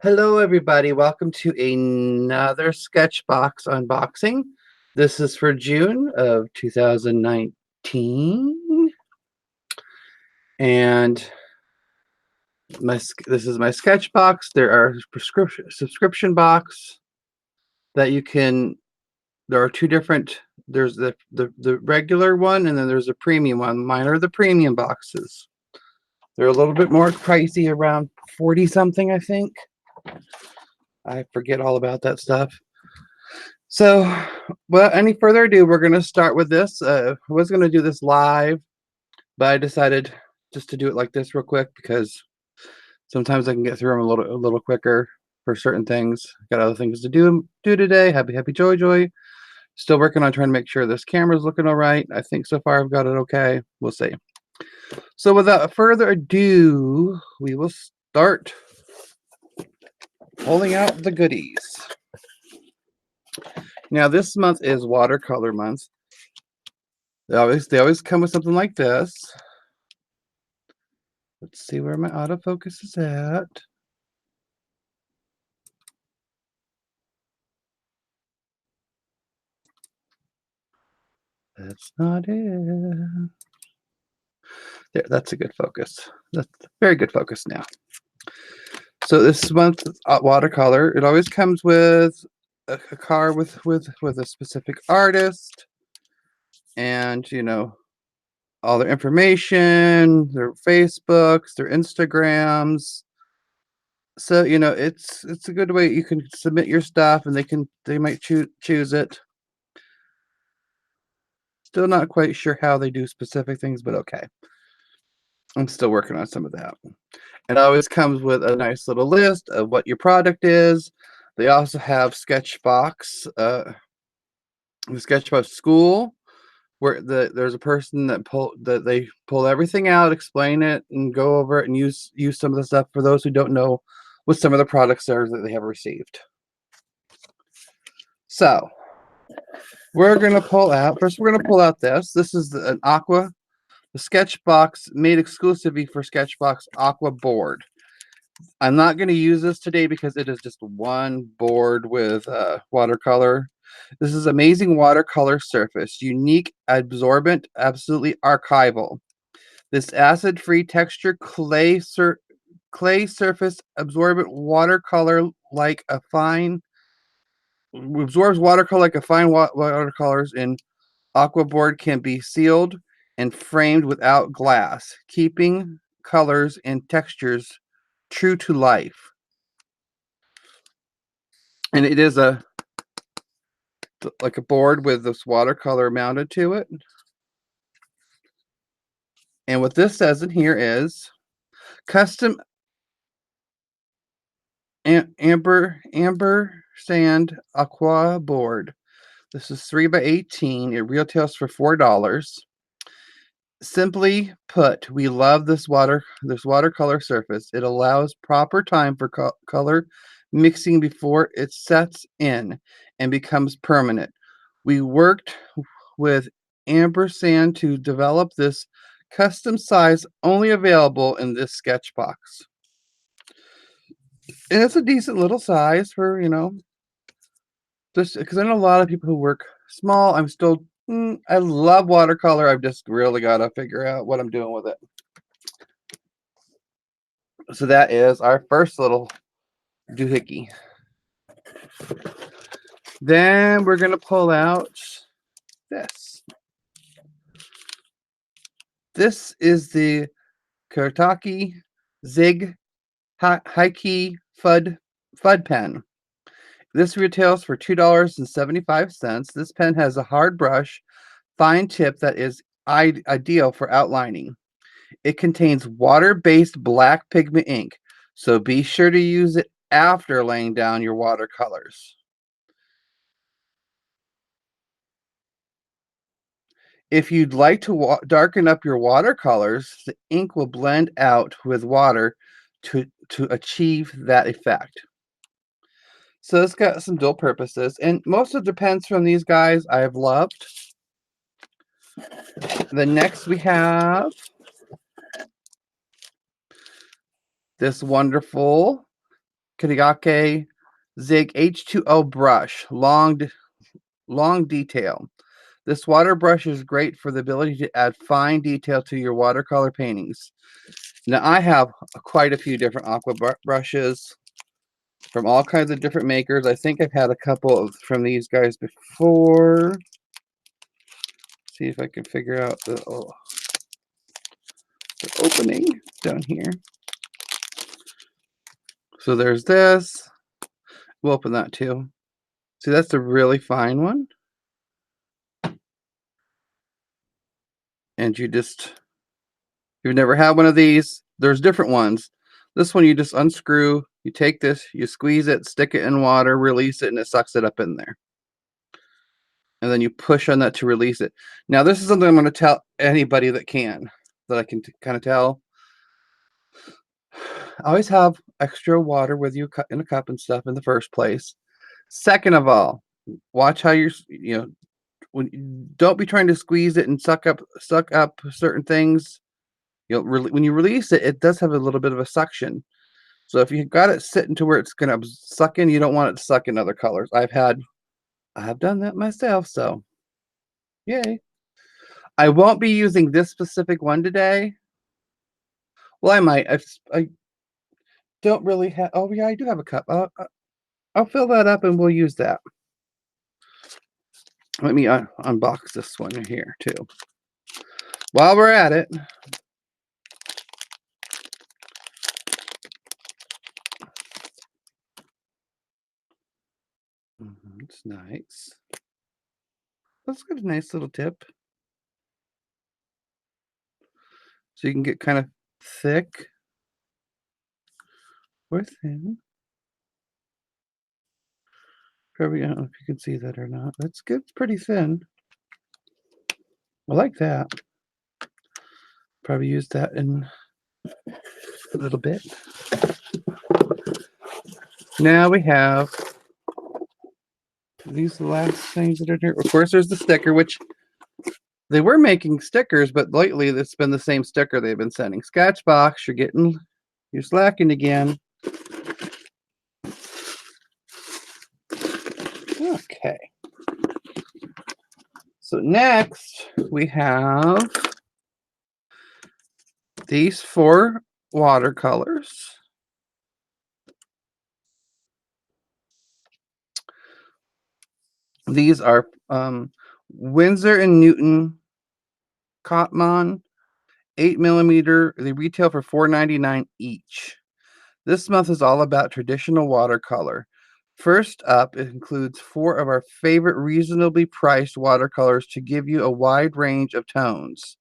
Hello, everybody. Welcome to another Sketchbox unboxing. This is for June of 2019, and this is my Sketchbox. There are subscription box that you can. There are two different. There's the regular one, and then there's a premium one. Mine are the premium boxes. They're a little bit more pricey, around 40 something, I think. I forget all about that stuff. So, without any further ado, we're going to start with this. I was going to do this live, but I decided just to do it like this real quick because sometimes I can get through them a little quicker for certain things. Got other things to do today. Happy joy. Still working on trying to make sure this camera's looking all right. I think so far I've got it okay. We'll see. So without further ado, we will start pulling out the goodies. Now this month is watercolor month. They always come with something like this. Let's see where my autofocus is at. That's not it. There, that's a good focus. That's very good focus now. So this month watercolor, it always comes with a card with a specific artist, and all their information, their Facebooks, their Instagrams. So it's a good way you can submit your stuff, and they might choose it. Still not quite sure how they do specific things, but okay. I'm still working on some of that. It always comes with a nice little list of what your product is. They also have Sketchbox, the Sketchbox School, where there's a person that they pull everything out, explain it, and go over it, and use some of the stuff for those who don't know what some of the products are that they have received. So we're gonna pull out first. We're gonna pull out this. This is an Aqua, the Sketchbox made exclusively for Sketchbox Aqua board. I'm not going to use this today because it is just one board with watercolor. This is amazing watercolor surface, unique, absorbent, absolutely archival. This acid-free texture clay surface absorbent watercolor like a fine absorbs watercolor like a fine watercolors in aqua board can be sealed and framed without glass, keeping colors and textures true to life. And it is like a board with this watercolor mounted to it. And what this says in here is custom amber sand aqua board. This is 3x18. It retails for $4. Simply put, we love this watercolor surface. It allows proper time for color mixing before it sets in and becomes permanent. We worked with ampersand to develop this custom size only available in this sketch box. And it's a decent little size for, just because I know a lot of people who work small. I love watercolor. I've just really got to figure out what I'm doing with it. So that is our first little doohickey. Then we're going to pull out this. This is the Kuretake Zig High-Key Fud pen. This retails for $2.75. This pen has a hard brush, fine tip that is ideal for outlining. It contains water-based black pigment ink, so be sure to use it after laying down your watercolors. If you'd like to darken up your watercolors, the ink will blend out with water to achieve that effect. So it's got some dual purposes, and most of the pens from these guys I have loved. Then next we have this wonderful Kiriake Zig H2O brush, long detail. This water brush is great for the ability to add fine detail to your watercolor paintings. Now, I have quite a few different aqua brushes from all kinds of different makers. I think I've had a couple of from these guys before. See if I can figure out the opening down here. So there's this. We'll open that too. See, that's a really fine one. And you've never had one of these. There's different ones. This one you just unscrew, you take this, you squeeze it, stick it in water, release it, and it sucks it up in there. And then you push on that to release it. Now, this is something I'm going to tell anybody that I can kind of tell. Always have extra water with you in a cup and stuff in the first place. Second of all, watch how don't be trying to squeeze it and suck up certain things. When you release it, it does have a little bit of a suction. So if you've got it sitting to where it's going to suck in, you don't want it to suck in other colors. I have done that myself, so yay. I won't be using this specific one today. Well, I might. I don't really have. Oh yeah, I do have a cup. I'll fill that up and we'll use that. Let me unbox this one here too. While we're at it, it's nice. That's got a nice little tip. So you can get kind of thick or thin. Probably, I don't know if you can see that or not. That's good. It's pretty thin. I like that. Probably use that in a little bit. Now we have these last things that are here. Of course, there's the sticker, which they were making stickers, but lately it's been the same sticker they've been sending. Sketchbox, you're slacking again. Okay. So next we have these 4 watercolors. These are Winsor and Newton Cotman 8mm. They retail for $4.99 each. This month is all about traditional watercolor. First up, it includes 4 of our favorite reasonably priced watercolors to give you a wide range of tones.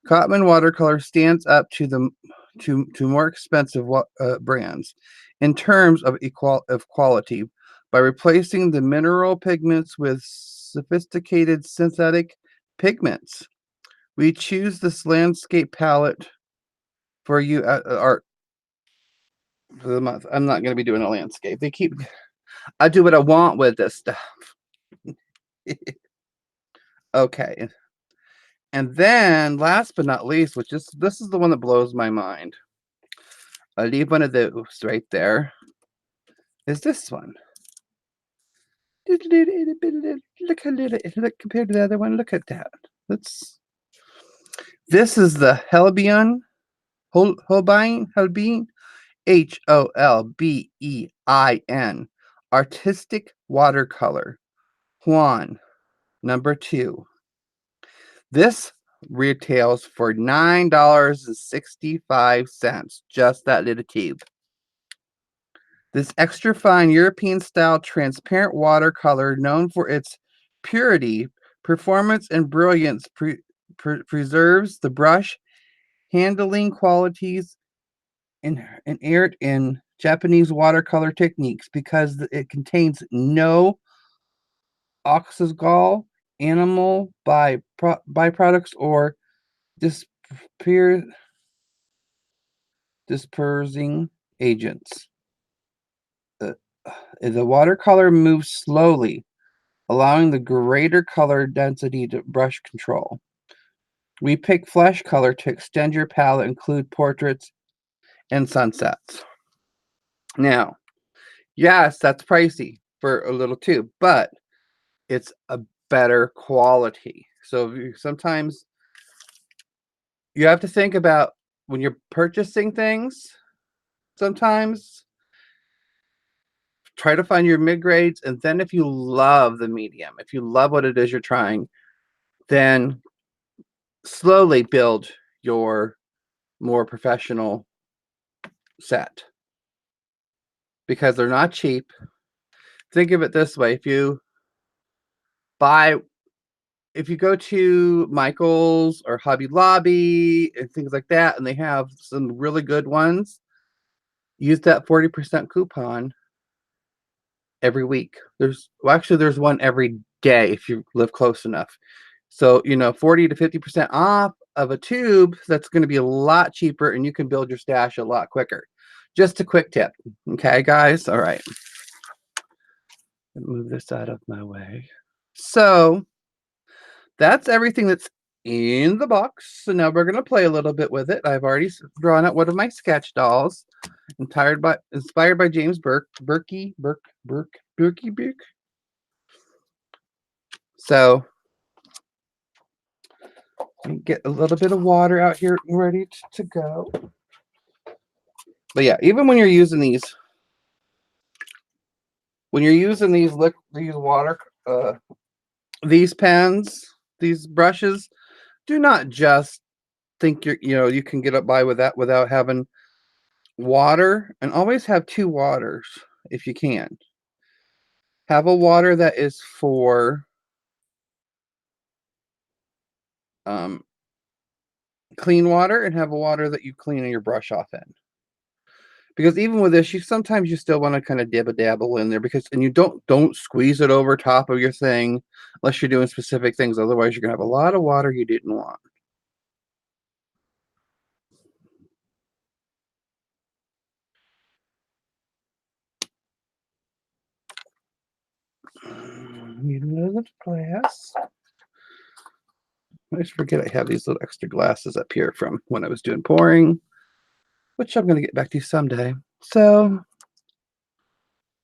Cotman watercolor stands up to more expensive brands in terms of quality by replacing the mineral pigments with sophisticated synthetic pigments. We choose this landscape palette for you art for the month. I'm not going to be doing a landscape. I do what I want with this stuff. Okay. And then last but not least, this is the one that blows my mind. I'll leave one of those right there. Is this one. Look how little it look compared to the other one. Look at that. This is the Holbein Holbein artistic watercolor Juan number 2. This retails for $9.65, just that little tube. This extra fine European style transparent watercolor, known for its purity, performance, and brilliance, preserves the brush handling qualities inherent in Japanese watercolor techniques because it contains no oxygol, animal byproducts, or dispersing agents. The watercolor moves slowly, allowing the greater color density to brush control. We pick flesh color to extend your palette, include portraits and sunsets. Now, Yes, that's pricey for a little tube, but it's a better quality. So sometimes you have to think about when you're purchasing things, sometimes try to find your mid grades. And then if you love the medium, if you love what it is you're trying, then slowly build your more professional set because they're not cheap. Think of it this way. Buy if you go to Michael's or Hobby Lobby and things like that, and they have some really good ones, use that 40% coupon every week. There's one every day if you live close enough. So, 40 to 50% off of a tube, that's going to be a lot cheaper and you can build your stash a lot quicker. Just a quick tip. Okay, guys? All right. Move this out of my way. So, that's everything that's in the box. So now we're going to play a little bit with it. I've already drawn out one of my sketch dolls, inspired by James Berkey. So get a little bit of water out here ready to go. But yeah, even when you're using these these water these pens, these brushes, do not just think you can get up by with that without having water, and always have two waters if you can. Have a water that is for um, clean water, and have a water that you clean your brush off in. Because even with this, sometimes you still want to kind of dabble in there and you don't squeeze it over top of your thing unless you're doing specific things. Otherwise, you're gonna have a lot of water you didn't want. Need another glass. I always forget I have these little extra glasses up here from when I was doing pouring, which I'm gonna get back to someday. So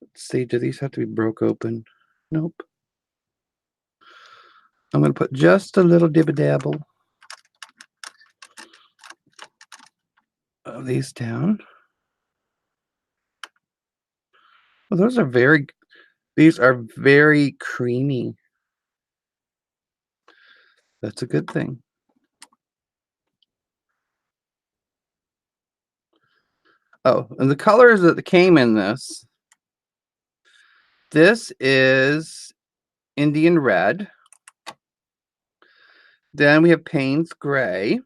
let's see, do these have to be broke open? Nope. I'm gonna put just a little dibba dabble of these down. Well, these are very creamy. That's a good thing. Oh, and the colors that came in this is Indian red. Then we have Payne's gray.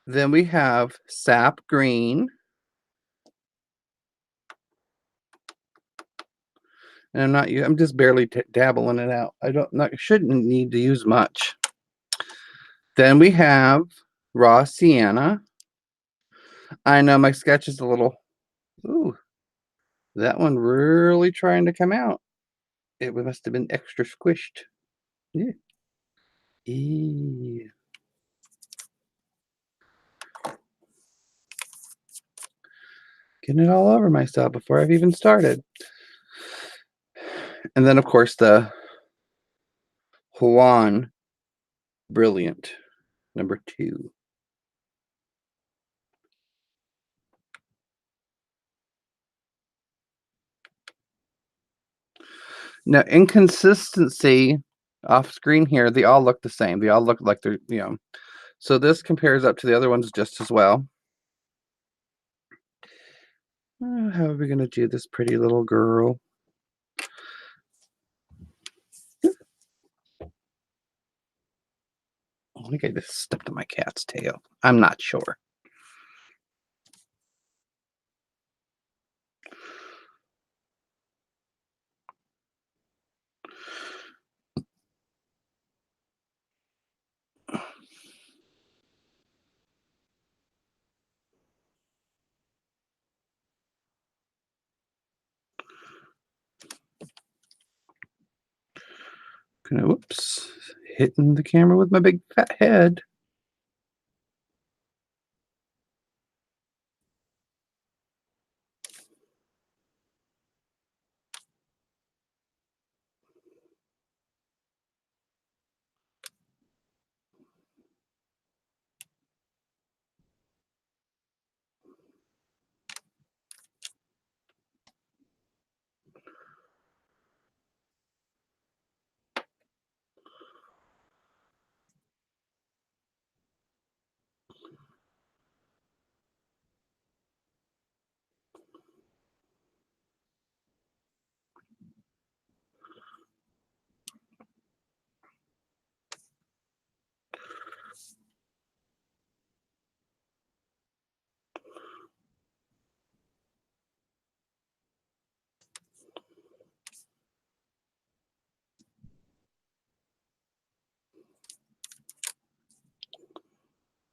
Then we have sap green. And I'm just barely dabbling it out. Shouldn't need to use much. Then we have raw sienna. I know my sketch is a little, ooh, that one really trying to come out. It must have been extra squished. Yeah. Eee. Getting it all over myself before I've even started. And then, of course, the Juan Brilliant, number 2. Now, inconsistency off screen here, they all look the same. They all look like they're. So this compares up to the other ones just as well. How are we going to do this pretty little girl? I think I just stepped on my cat's tail. I'm not sure. Gonna, whoops, hitting the camera with my big fat head.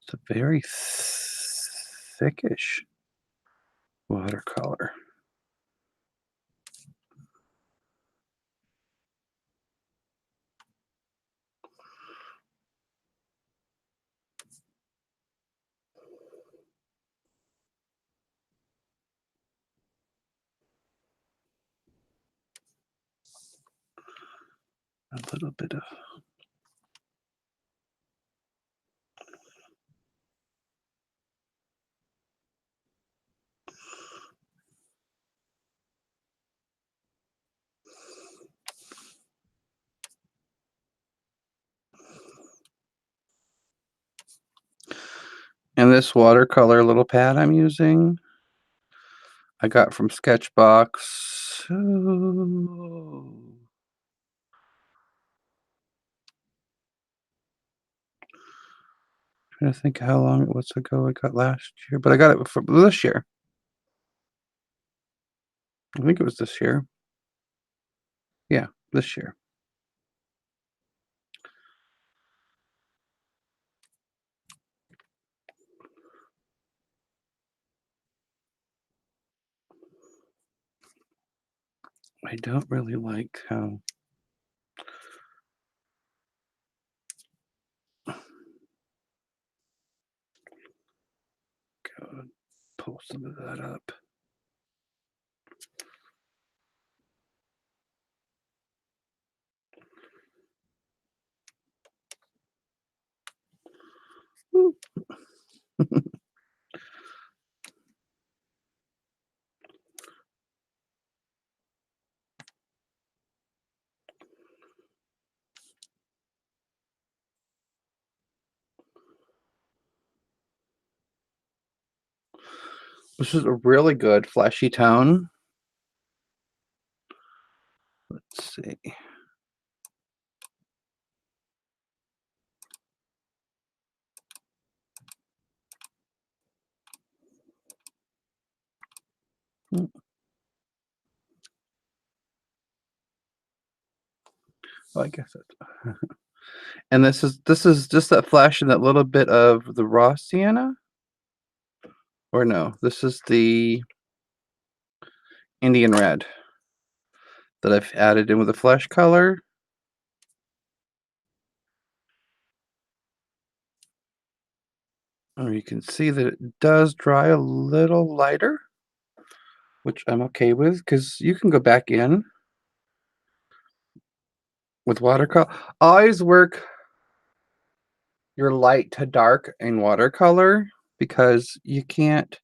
It's a very thickish watercolor. A little bit of and this watercolor little pad I'm using, I got from Sketchbox. Trying to think how long it was ago I got last year, but I got it for this year. I think it was this year. Yeah, this year. I don't really like how God, pull some of that up. This is a really good fleshy tone. Let's see. Mm, well, I guess that's and this is just that flash and that little bit of the raw sienna? Or no, this is the Indian red that I've added in with a flesh color. Or you can see that it does dry a little lighter, which I'm okay with because you can go back in with watercolor. Always work your light to dark in watercolor because you can't.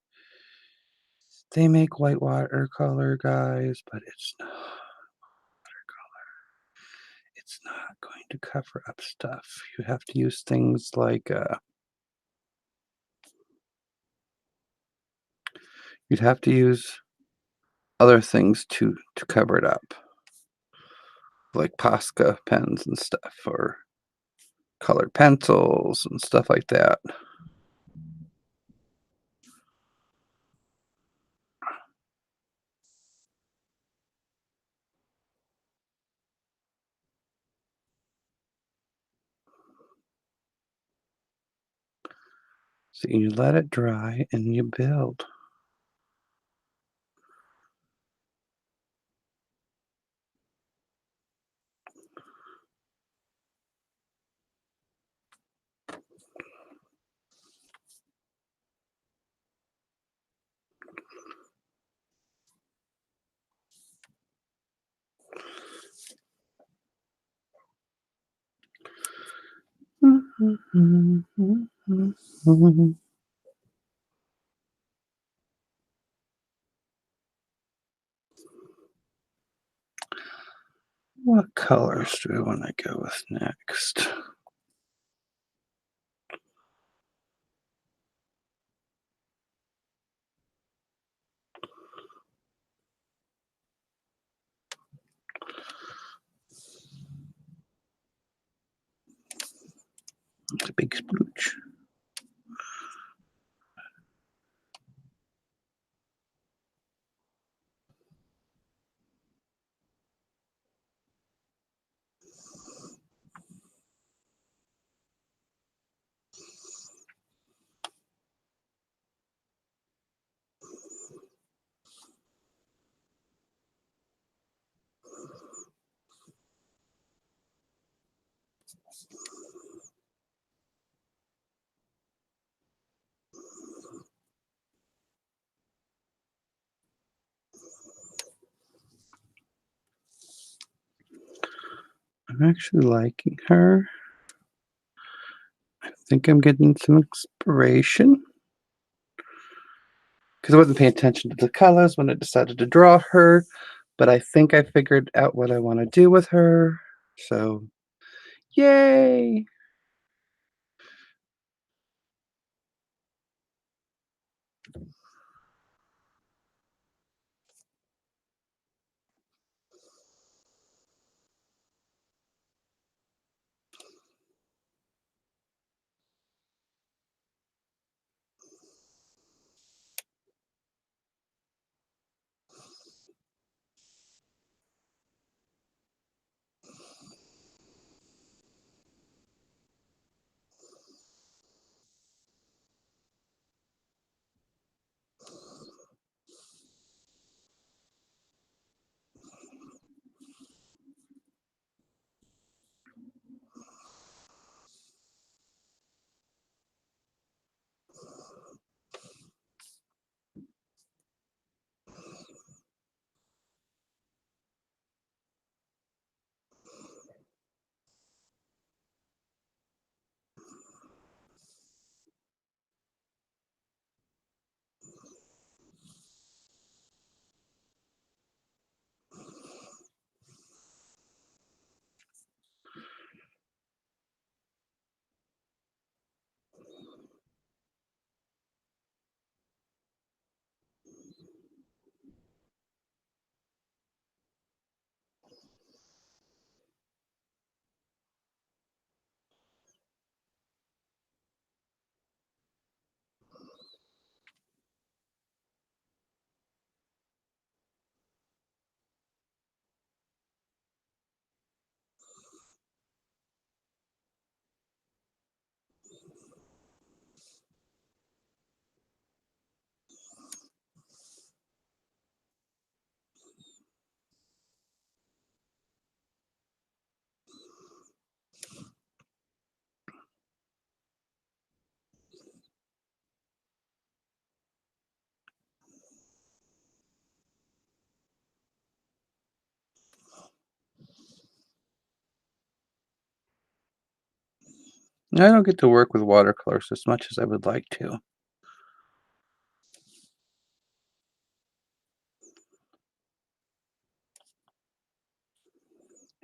They make white watercolor, guys, but it's not going to cover up stuff. You have to use things like you'd have to use other things to cover it up, like Posca pens and stuff, or colored pencils and stuff like that. So you let it dry and you build. What colors do we want to go with next? It's a big splooch. I'm actually liking her. I think I'm getting some inspiration because I wasn't paying attention to the colors when I decided to draw her, but I think I figured out what I want to do with her. So, yay! I don't get to work with watercolors as much as I would like to.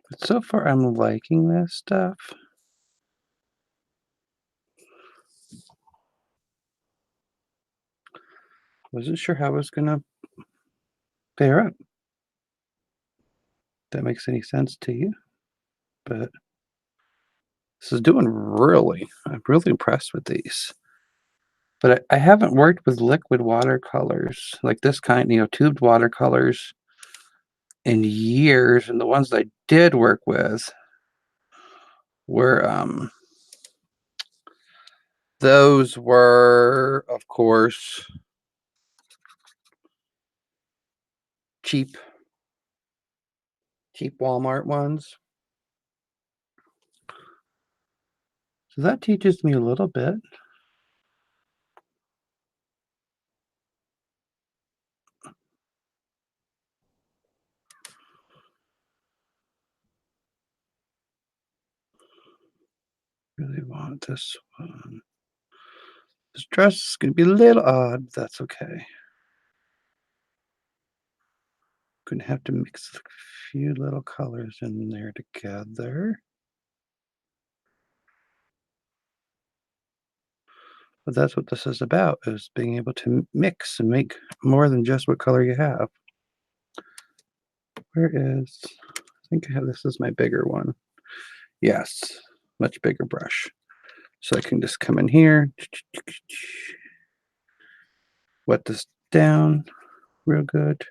But so far, I'm liking this stuff. Wasn't sure how it was gonna pair up. If that makes any sense to you, but this is doing I'm really impressed with these. But I haven't worked with liquid watercolors, like this kind, tubed watercolors in years, and the ones I did work with were, those were, of course, cheap cheap Walmart ones. So that teaches me a little bit. Really want this one. This dress is gonna be a little odd, but that's okay. Gonna have to mix a few little colors in there together. But that's what this is about, is being able to mix and make more than just what color you have. Where is I think I have this is my bigger one. Yes, much bigger brush. So I can just come in here, wet this down real good.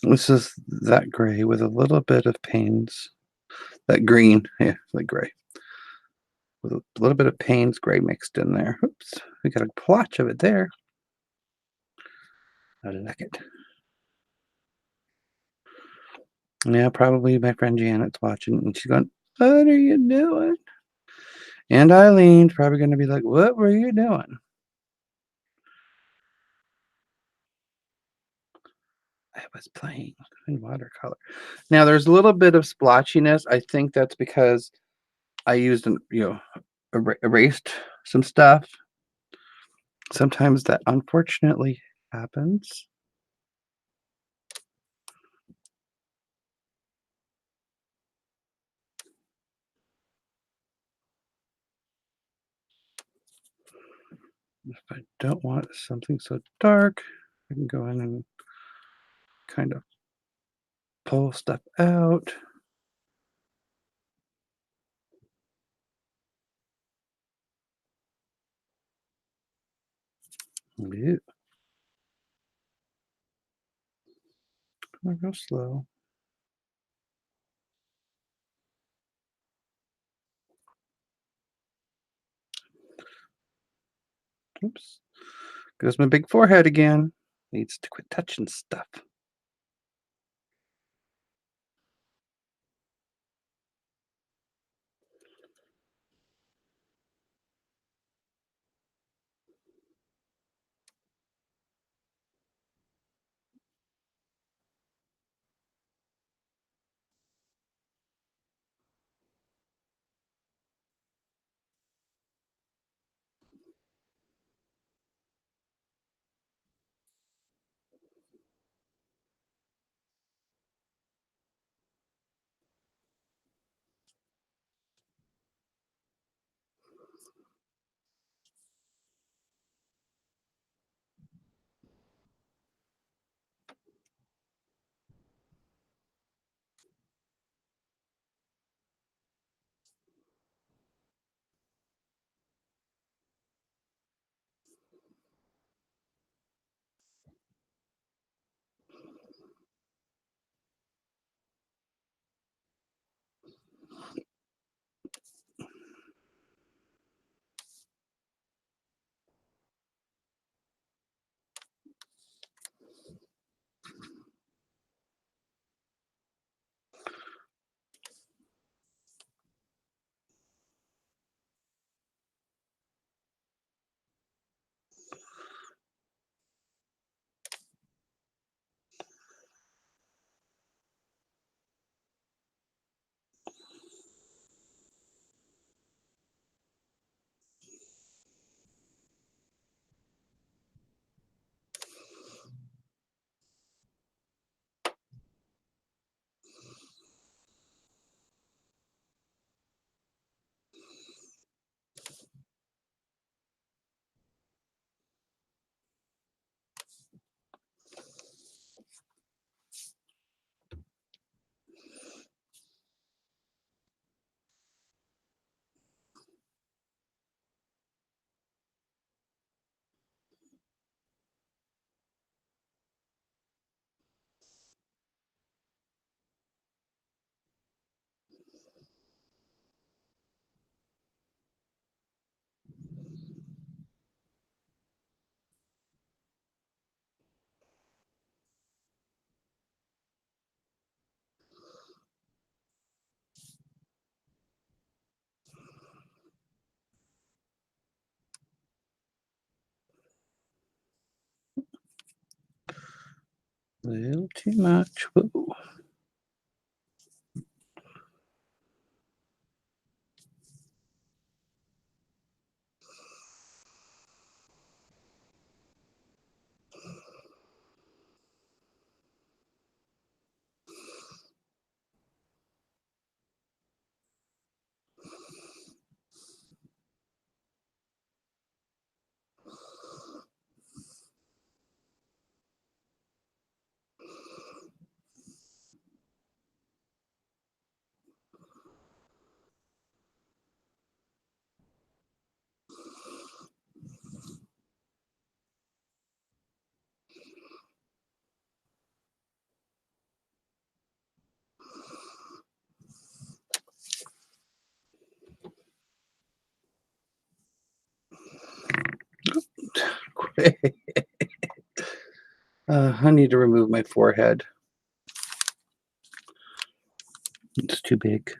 This is that gray with a little bit of Payne's, that green, yeah, the gray, with a little bit of Payne's gray mixed in there. Oops, we got a plotch of it there. I like it. Yeah, probably my friend Janet's watching, and she's going, "What are you doing?" And Eileen's probably gonna be like, "What were you doing?" I was playing in watercolor. Now there's a little bit of splotchiness. I think that's because I used an erased some stuff. Sometimes that unfortunately happens. If I don't want something so dark, I can go in and kind of pull stuff out. Yeah, real slow. Oops. Goes my big forehead again. Needs to quit touching stuff. A little too much. Whoa. I need to remove my forehead. It's too big.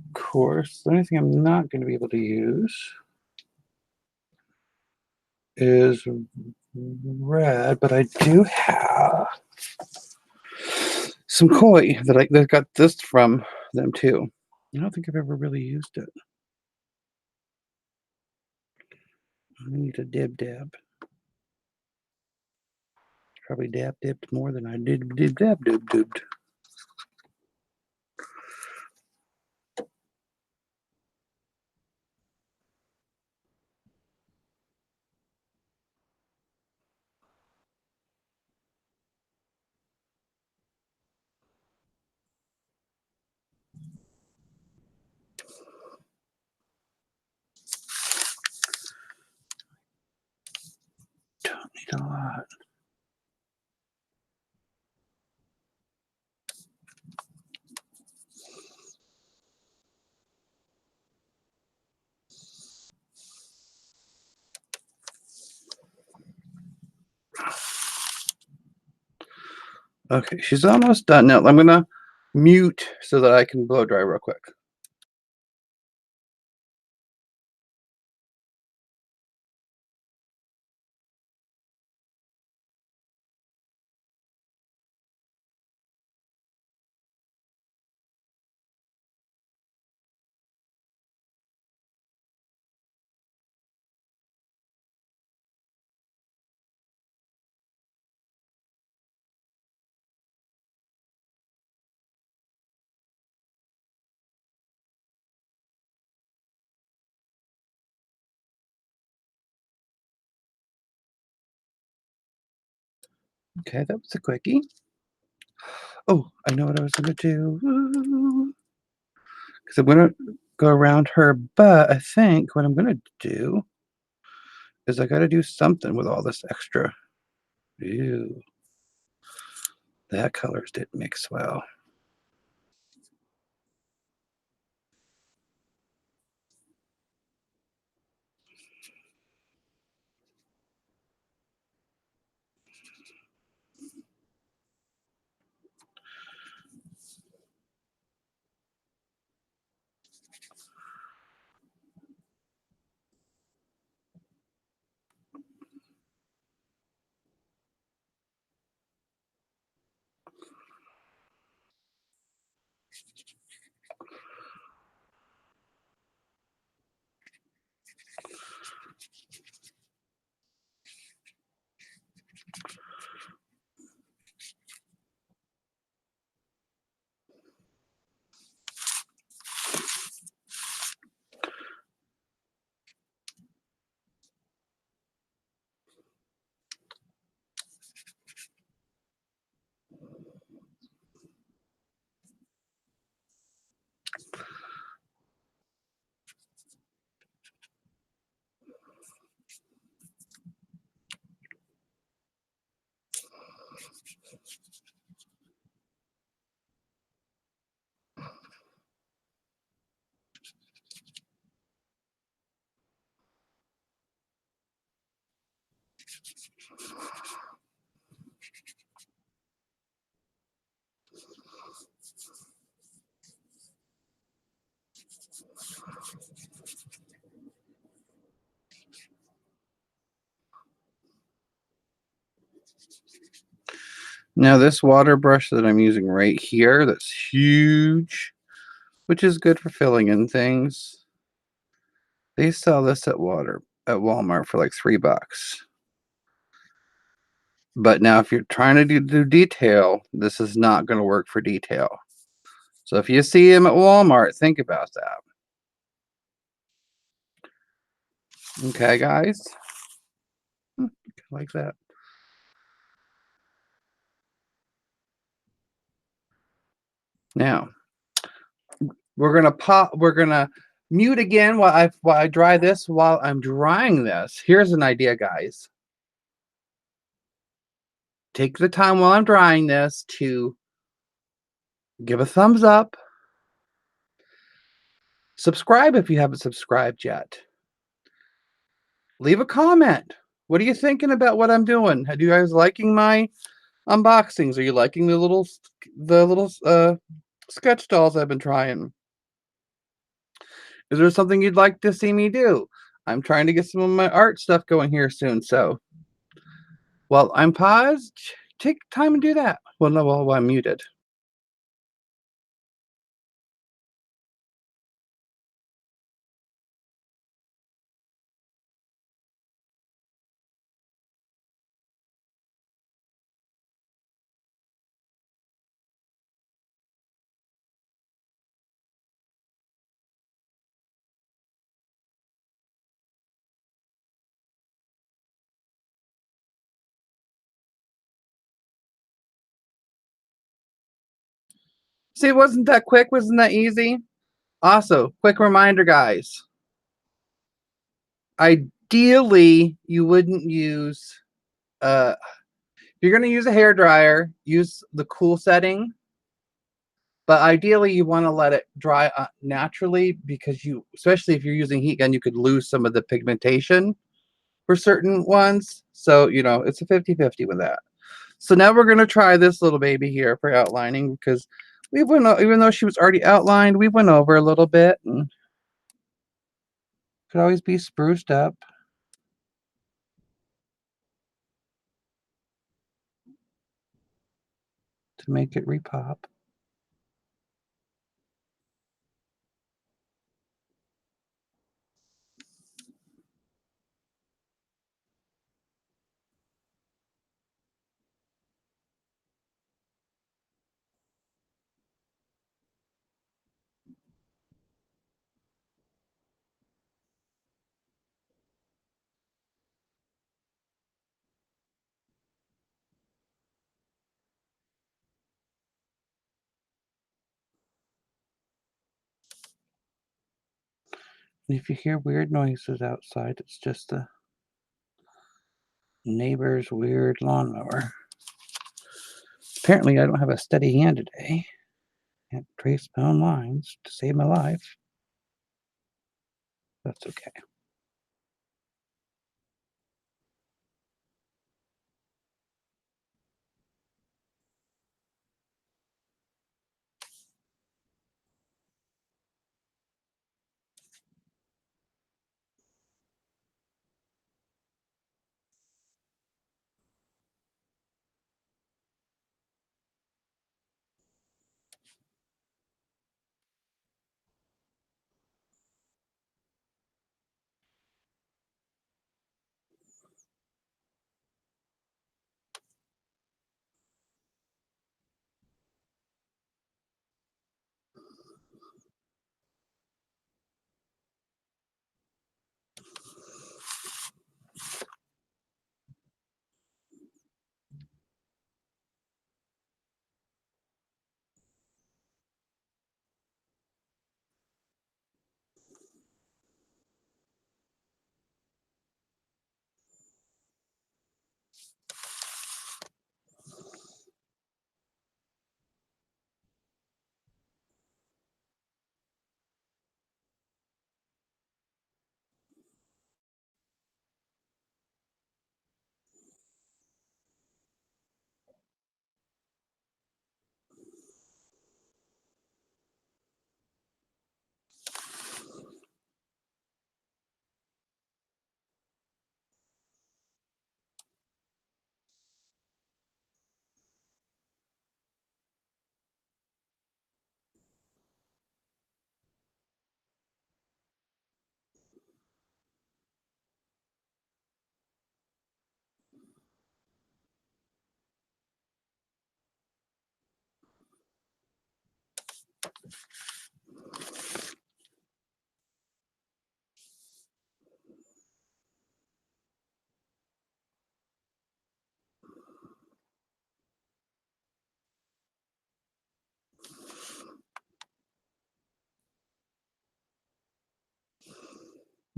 Of course, the only thing I'm not going to be able to use is red, but I do have some koi that got this from them too. I don't think I've ever really used it. I need a dab. Probably dipped more than I did dipped. Don't need a lot. Okay, she's almost done now. I'm gonna mute so that I can blow dry real quick. Okay, that was a quickie. Oh, I know what I was gonna do. Because I'm gonna go around her, but I think what I'm gonna do is I gotta do something with all this extra. Ew, that colors didn't mix well. Now this water brush that I'm using right here, that's huge, which is good for filling in things. They sell this at Walmart for like $3. But now if you're trying to do detail, this is not gonna work for detail. So if you see them at Walmart, think about that. Okay, guys? Like that. Now, we're gonna mute again while I dry this while I'm drying this. Here's an idea, guys. Take the time while I'm drying this to give a thumbs up. Subscribe if you haven't subscribed yet. Leave a comment. What are you thinking about what I'm doing? Are you guys liking my unboxings? Are you liking the little sketch dolls I've been trying? Is there something you'd like to see me do? I'm trying to get some of my art stuff going here soon, so while I'm paused, take time and do that. Well, no, while I'm muted. See, it wasn't that quick? Wasn't that easy? Also, quick reminder, guys. Ideally, you wouldn't use if you're gonna use a hair dryer, use the cool setting. But ideally, you want to let it dry naturally because especially if you're using heat gun, you could lose some of the pigmentation for certain ones. So, it's a 50-50 with that. So now we're going to try this little baby here for outlining because even though she was already outlined, we went over a little bit and could always be spruced up to make it repop. And if you hear weird noises outside, it's just the neighbor's weird lawnmower. Apparently, I don't have a steady hand today. Can't trace my own lines to save my life. That's okay.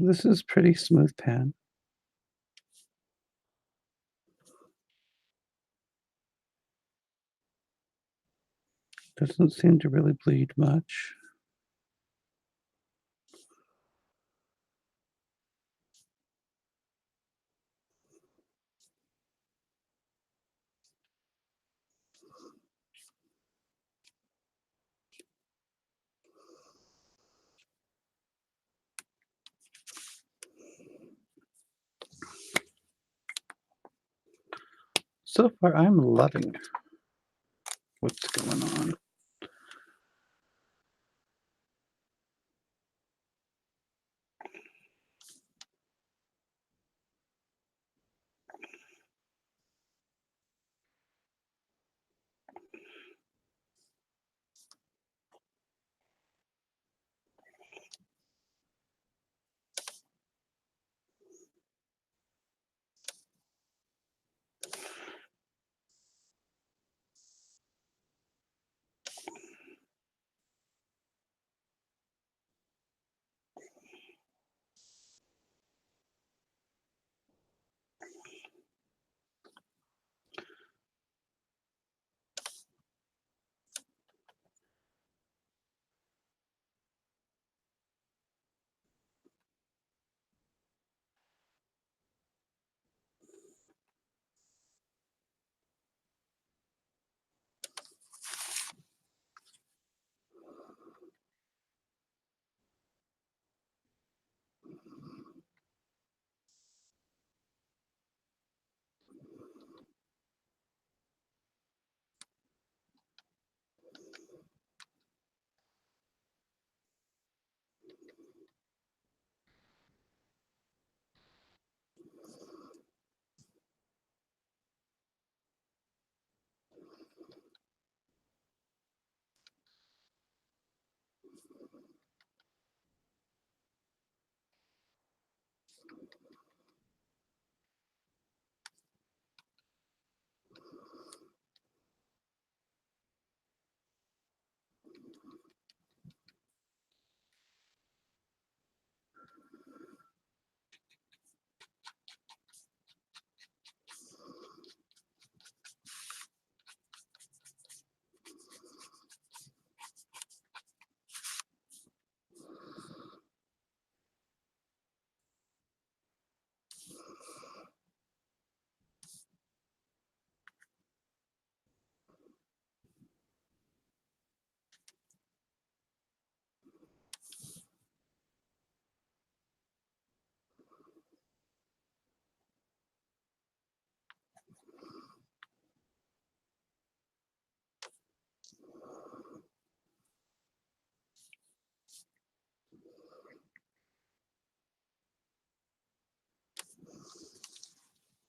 This is pretty smooth pan. Doesn't seem to really bleed much. So far, I'm loving what's going on.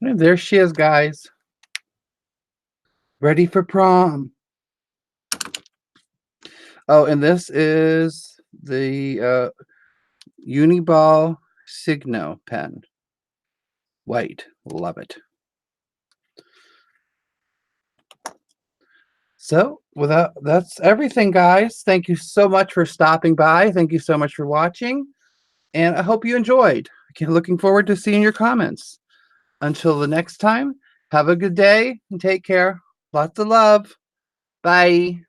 And there she is, guys. Ready for prom. Oh, and this is the Uniball Signo pen. White. Love it. So, that's everything, guys. Thank you so much for stopping by. Thank you so much for watching. And I hope you enjoyed. Looking forward to seeing your comments. Until the next time, have a good day and take care. Lots of love. Bye.